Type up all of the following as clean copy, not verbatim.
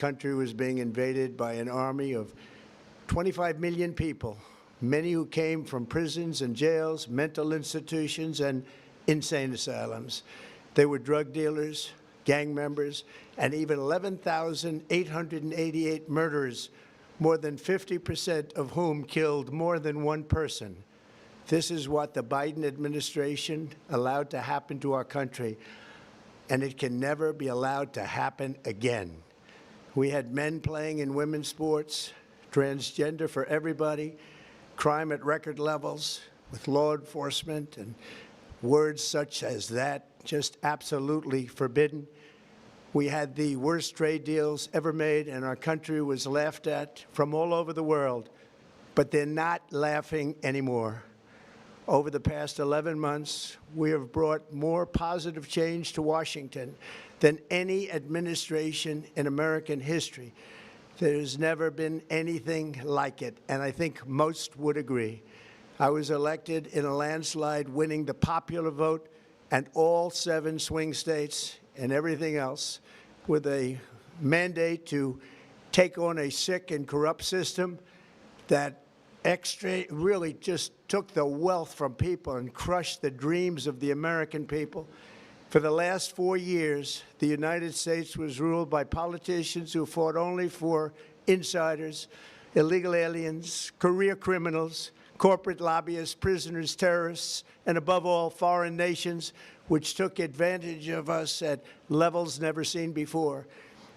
country was being invaded by an army of 25 million people, many who came from prisons and jails, mental institutions, and insane asylums. They were drug dealers, gang members, and even 11,888 murderers, more than 50% of whom killed more than one person. This is what the Biden administration allowed to happen to our country, and it can never be allowed to happen again. We had men playing in women's sports, transgender for everybody, crime at record levels with law enforcement, and words such as that just absolutely forbidden. We had the worst trade deals ever made, and our country was laughed at from all over the world. But they're not laughing anymore. Over the past 11 months, we have brought more positive change to Washington than any administration in American history. There's never been anything like it, and I think most would agree. I was elected in a landslide, winning the popular vote and all 7 swing states and everything else, with a mandate to take on a sick and corrupt system that really just took the wealth from people and crushed the dreams of the American people. For the last 4 years, the United States was ruled by politicians who fought only for insiders, illegal aliens, career criminals, corporate lobbyists, prisoners, terrorists, and above all, foreign nations, which took advantage of us at levels never seen before.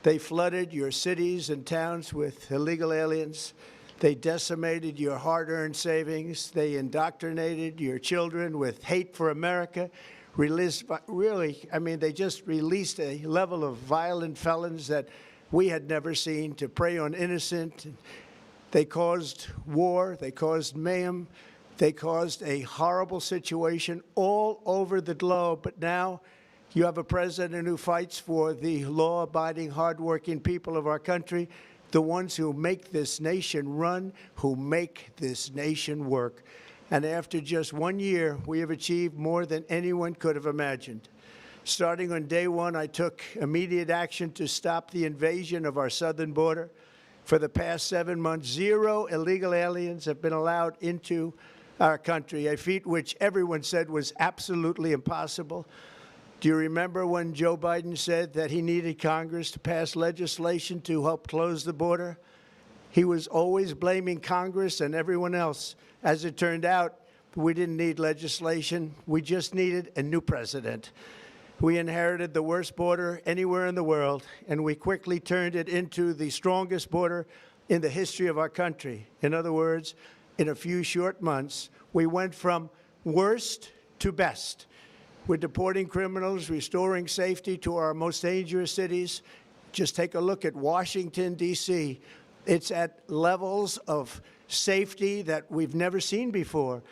They flooded your cities and towns with illegal aliens. They decimated your hard-earned savings. They indoctrinated your children with hate for America. They just released a level of violent felons that we had never seen to prey on innocent. They caused war. They caused mayhem. They caused a horrible situation all over the globe. But now you have a president who fights for the law-abiding, hardworking people of our country, the ones who make this nation run, who make this nation work. And after just 1 year, we have achieved more than anyone could have imagined. Starting on day one, I took immediate action to stop the invasion of our southern border. For the past 7 months, 0 illegal aliens have been allowed into our country, a feat which everyone said was absolutely impossible. Do you remember when Joe Biden said that he needed Congress to pass legislation to help close the border? He was always blaming Congress and everyone else. As it turned out, we didn't need legislation. We just needed a new president. We inherited the worst border anywhere in the world, and we quickly turned it into the strongest border in the history of our country. In other words, in a few short months, we went from worst to best. We're deporting criminals, restoring safety to our most dangerous cities. Just take a look at Washington, D.C. It's at levels of safety that we've never seen before.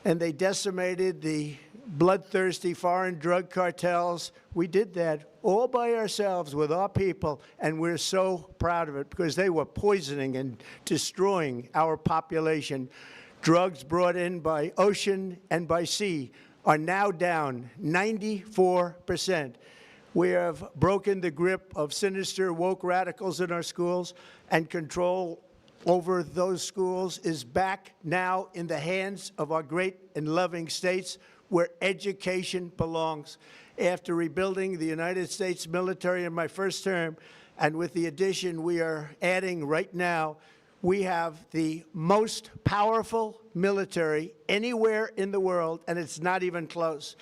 And they decimated the bloodthirsty foreign drug cartels. We did that all by ourselves with our people, and we're so proud of it because they were poisoning and destroying our population. Drugs brought in by ocean and by sea are now down 94%. We have broken the grip of sinister woke radicals in our schools, and control over those schools is back now in the hands of our great and loving states where education belongs. After rebuilding the United States military in my first term, and with the addition we are adding right now, we have the most powerful military anywhere in the world, and it's not even close.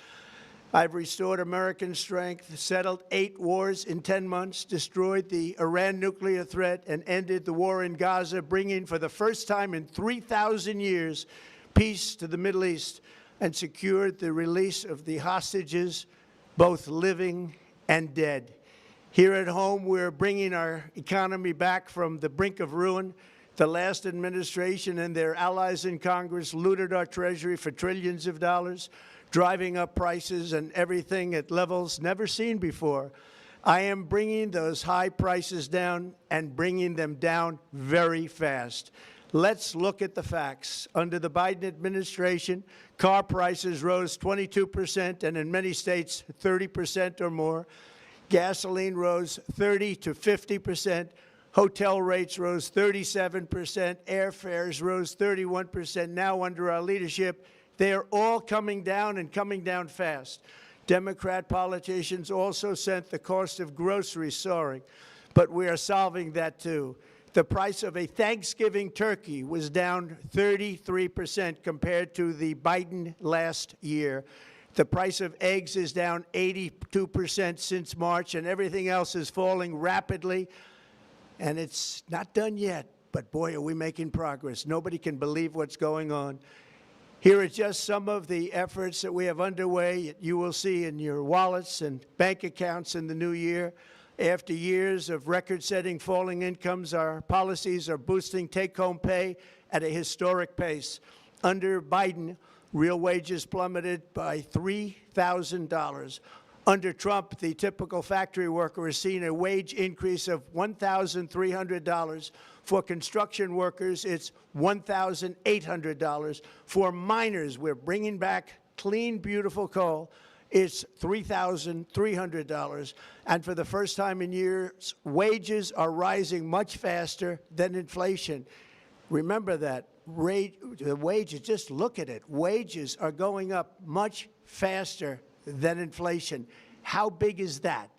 I've restored American strength, settled 8 wars in 10 months, destroyed the Iran nuclear threat, and ended the war in Gaza, bringing for the first time in 3,000 years peace to the Middle East, and secured the release of the hostages, both living and dead. Here at home, we're bringing our economy back from the brink of ruin. The last administration and their allies in Congress looted our Treasury for trillions of dollars, driving up prices and everything at levels never seen before. I am bringing those high prices down and bringing them down very fast. Let's look at the facts. Under the Biden administration, car prices rose 22% and in many states 30% or more. Gasoline rose 30 to 50%. Hotel rates rose 37%, airfares rose 31%. Now, under our leadership, they are all coming down and coming down fast. Democrat politicians also sent the cost of groceries soaring, but we are solving that too. The price of a Thanksgiving turkey was down 33% compared to the Biden last year. The price of eggs is down 82% since March, and everything else is falling rapidly. And it's not done yet, but boy, are we making progress. Nobody can believe what's going on. Here are just some of the efforts that we have underway. You will see in your wallets and bank accounts in the new year. After years of record-setting falling incomes, our policies are boosting take-home pay at a historic pace. Under Biden, real wages plummeted by $3,000. Under Trump, the typical factory worker has seen a wage increase of $1,300. For construction workers, it's $1,800. For miners, we're bringing back clean, beautiful coal. It's $3,300. And for the first time in years, wages are rising much faster than inflation. Remember that. The wages, just look at it. Wages are going up much faster than inflation. How big is that?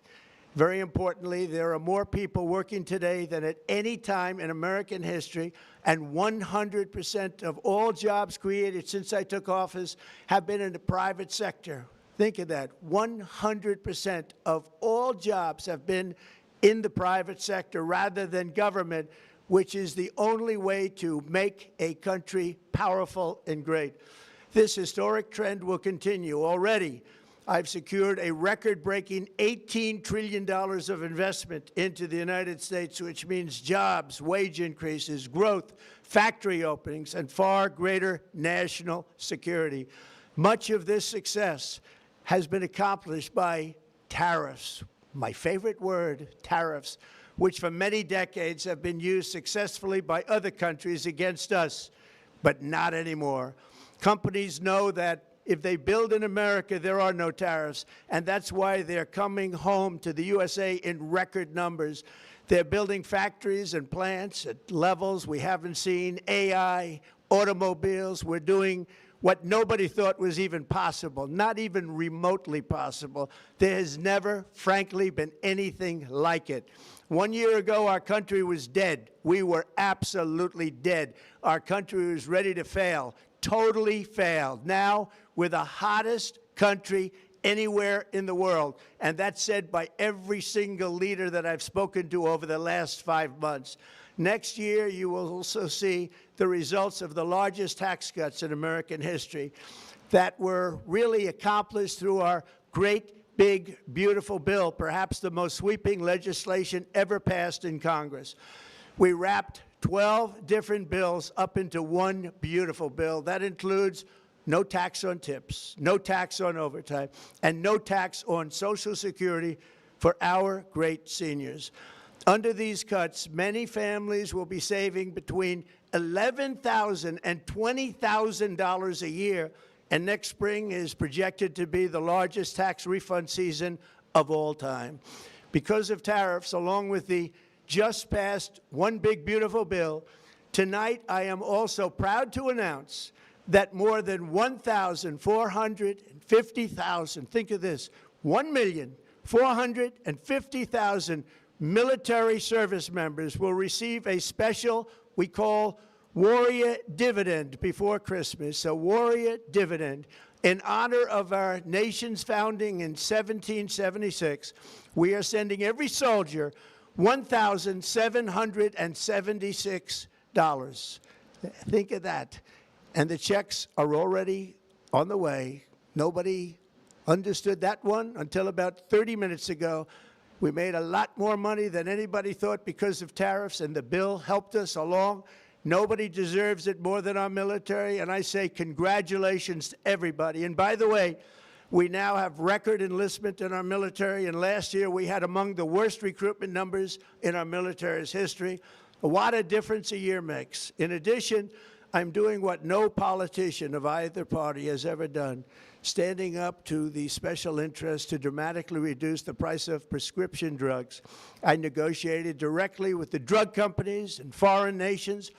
Very importantly, there are more people working today than at any time in American history, and 100% of all jobs created since I took office have been in the private sector. Think of that. 100% of all jobs have been in the private sector rather than government, which is the only way to make a country powerful and great. This historic trend will continue. Already, I've secured a record-breaking $18 trillion of investment into the United States, which means jobs, wage increases, growth, factory openings, and far greater national security. Much of this success has been accomplished by tariffs. My favorite word, tariffs, which for many decades have been used successfully by other countries against us, but not anymore. Companies know that if they build in America, there are no tariffs, and that's why they're coming home to the USA in record numbers. They're building factories and plants at levels we haven't seen, AI, automobiles. We're doing what nobody thought was even possible, not even remotely possible. There has never, frankly, been anything like it. 1 year ago, our country was dead. We were absolutely dead. Our country was ready to fail, totally failed. Now, we're the hottest country anywhere in the world, and that's said by every single leader that I've spoken to over the last 5 months. Next year, you will also see the results of the largest tax cuts in American history that were really accomplished through our great, big, beautiful bill, perhaps the most sweeping legislation ever passed in Congress. We wrapped 12 different bills up into one beautiful bill. That includes no tax on tips, no tax on overtime, and no tax on Social Security for our great seniors. Under these cuts, many families will be saving between $11,000 and $20,000 a year, and next spring is projected to be the largest tax refund season of all time. Because of tariffs, along with the just passed One Big Beautiful Bill, tonight I am also proud to announce that more than 1,450,000, think of this, 1,450,000 military service members will receive a special, we call Warrior Dividend before Christmas, a Warrior Dividend. In honor of our nation's founding in 1776, we are sending every soldier $1,776. Think of that. And the checks are already on the way. Nobody understood that one until about 30 minutes ago. We made a lot more money than anybody thought because of tariffs, and the bill helped us along. Nobody deserves it more than our military, and I say congratulations to everybody. And by the way, we now have record enlistment in our military, and last year we had among the worst recruitment numbers in our military's history. What a difference a year makes. In addition, I'm doing what no politician of either party has ever done, standing up to the special interests to dramatically reduce the price of prescription drugs. I negotiated directly with the drug companies and foreign nations,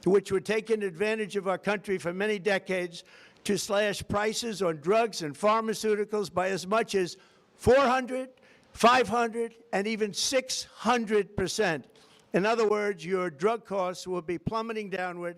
which were taking advantage of our country for many decades, to slash prices on drugs and pharmaceuticals by as much as 400, 500, and even 600%. In other words, your drug costs will be plummeting downward,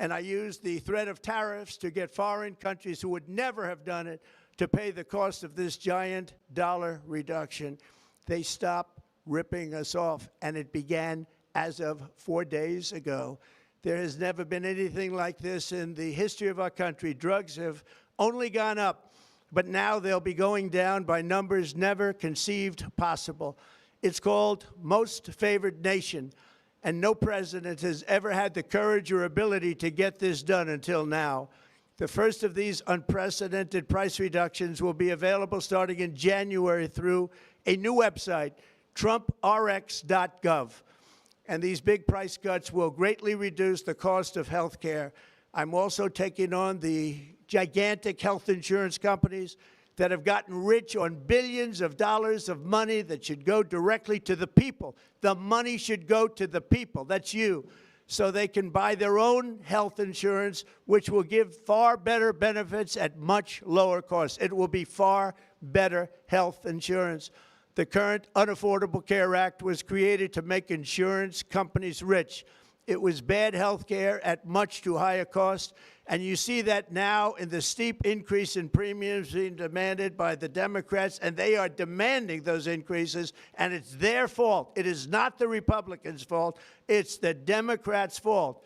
and I used the threat of tariffs to get foreign countries who would never have done it to pay the cost of this giant dollar reduction. They stopped ripping us off, and it began as of 4 days ago. There has never been anything like this in the history of our country. Drugs have only gone up, but now they'll be going down by numbers never conceived possible. It's called most favored nation, and no president has ever had the courage or ability to get this done until now. The first of these unprecedented price reductions will be available starting in January through a new website, trumprx.gov. And these big price cuts will greatly reduce the cost of health care. I'm also taking on the gigantic health insurance companies that have gotten rich on billions of dollars of money that should go directly to the people. The money should go to the people, that's you, so they can buy their own health insurance, which will give far better benefits at much lower costs. It will be far better health insurance. The current Unaffordable Care Act was created to make insurance companies rich. It was bad health care at much too high a cost, and you see that now in the steep increase in premiums being demanded by the Democrats, and they are demanding those increases, and it's their fault. It is not the Republicans' fault. It's the Democrats' fault.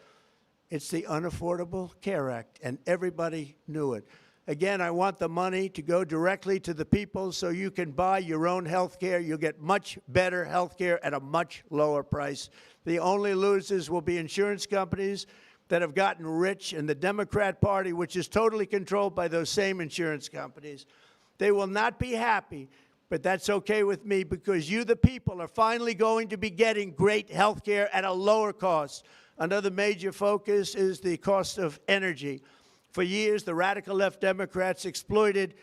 It's the Unaffordable Care Act, and everybody knew it. Again, I want the money to go directly to the people so you can buy your own health care. You'll get much better health care at a much lower price. The only losers will be insurance companies that have gotten rich, and the Democrat Party, which is totally controlled by those same insurance companies. They will not be happy, but that's okay with me, because you, the people, are finally going to be getting great health care at a lower cost. Another major focus is the cost of energy. For years, the radical left Democrats exploited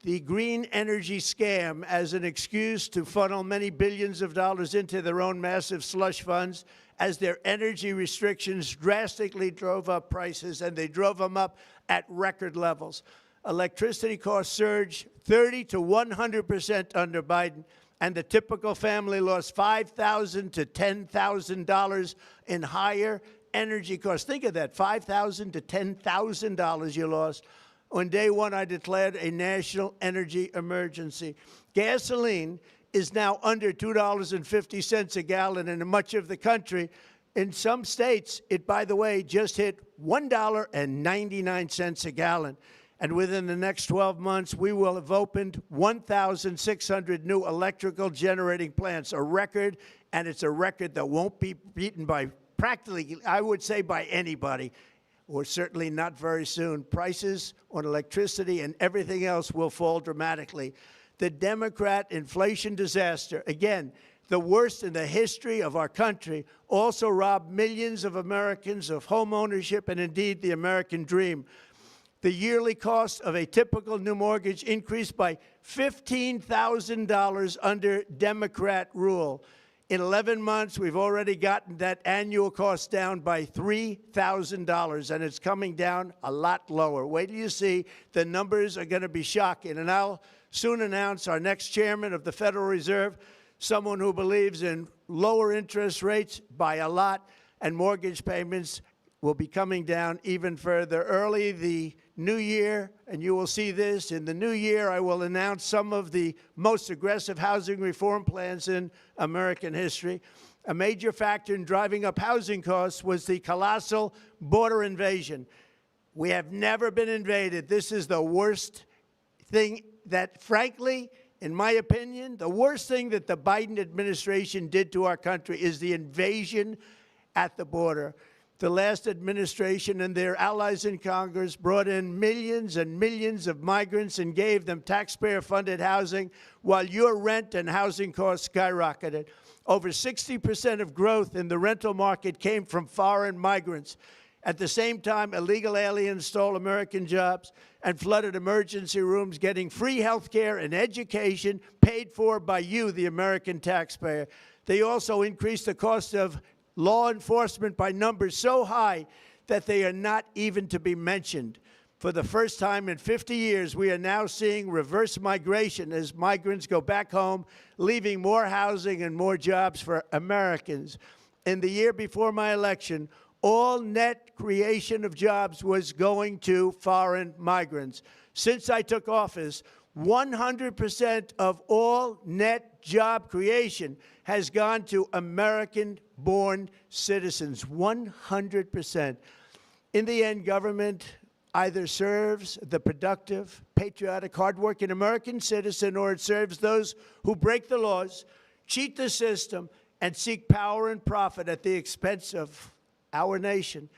the green energy scam as an excuse to funnel many billions of dollars into their own massive slush funds, as their energy restrictions drastically drove up prices, and they drove them up at record levels. Electricity costs surged 30 to 100% under Biden, and the typical family lost $5,000 to $10,000 in higher energy costs. Think of that, $5,000 to $10,000 you lost. On day one, I declared a national energy emergency. Gasoline is now under $2.50 a gallon in much of the country. In some states, it, by the way, just hit $1.99 a gallon. And within the next 12 months, we will have opened 1,600 new electrical generating plants, a record, and it's a record that won't be beaten by practically, I would say, by anybody, or certainly not very soon. Prices on electricity and everything else will fall dramatically. The Democrat inflation disaster, again, the worst in the history of our country, also robbed millions of Americans of home ownership and indeed the American dream. The yearly cost of a typical new mortgage increased by $15,000 under Democrat rule. In 11 months, we've already gotten that annual cost down by $3,000, and it's coming down a lot lower. Wait till you see. The numbers are going to be shocking. And I'll soon announce our next chairman of the Federal Reserve, someone who believes in lower interest rates by a lot, and mortgage payments will be coming down even further. Early the new year, and you will see this, in the new year I will announce some of the most aggressive housing reform plans in American history. A major factor in driving up housing costs was the colossal border invasion. We have never been invaded. This is the worst thing that, frankly, in my opinion, the worst thing that the Biden administration did to our country is the invasion at the border. The last administration and their allies in Congress brought in millions and millions of migrants and gave them taxpayer-funded housing, while your rent and housing costs skyrocketed. Over 60% of growth in the rental market came from foreign migrants. At the same time, illegal aliens stole American jobs and flooded emergency rooms, getting free health care and education paid for by you, the American taxpayer. They also increased the cost of law enforcement by numbers so high that they are not even to be mentioned. For the first time in 50 years, we are now seeing reverse migration as migrants go back home, leaving more housing and more jobs for Americans. In the year before my election, all net creation of jobs was going to foreign migrants. Since I took office, 100% of all net job creation has gone to American-born citizens, 100%. In the end, government either serves the productive, patriotic, hardworking American citizen, or it serves those who break the laws, cheat the system, and seek power and profit at the expense of our nation.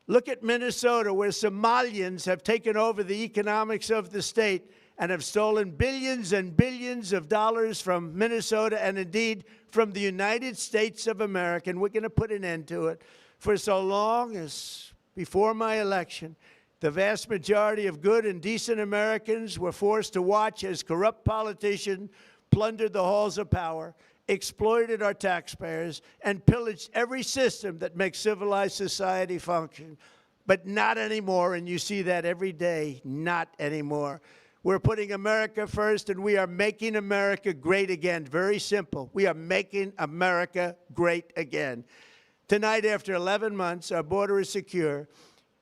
Look at Minnesota, where Somalians have taken over the economics of the state and have stolen billions and billions of dollars from Minnesota and indeed from the United States of America. And we're going to put an end to it. For so long as before my election, the vast majority of good and decent Americans were forced to watch as corrupt politicians plundered the halls of power, exploited our taxpayers, and pillaged every system that makes civilized society function. But not anymore, and you see that every day, not anymore. We're putting America first, and we are making America great again. Very simple. We are making America great again. Tonight, after 11 months, our border is secure.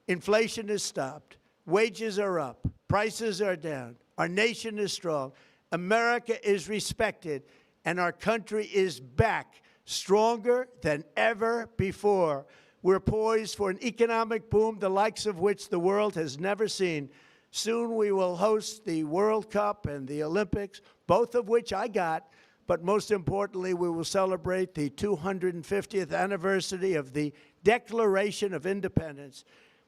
Inflation is stopped. Wages are up. Prices are down. Our nation is strong. America is respected. And our country is back, stronger than ever before. We're poised for an economic boom, the likes of which the world has never seen. Soon we will host the World Cup and the Olympics, both of which I got. But most importantly, we will celebrate the 250th anniversary of the Declaration of Independence.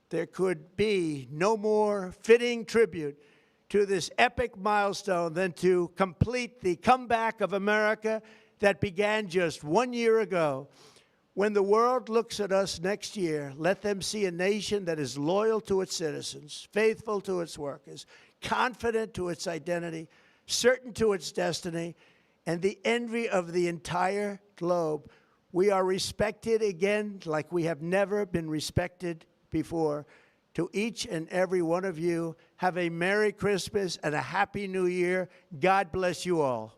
There could be no more fitting tribute to this epic milestone than to complete the comeback of America that began just 1 year ago. When the world looks at us next year, let them see a nation that is loyal to its citizens, faithful to its workers, confident to its identity, certain to its destiny, and the envy of the entire globe. We are respected again like we have never been respected before. To each and every one of you, have a Merry Christmas and a Happy New Year. God bless you all.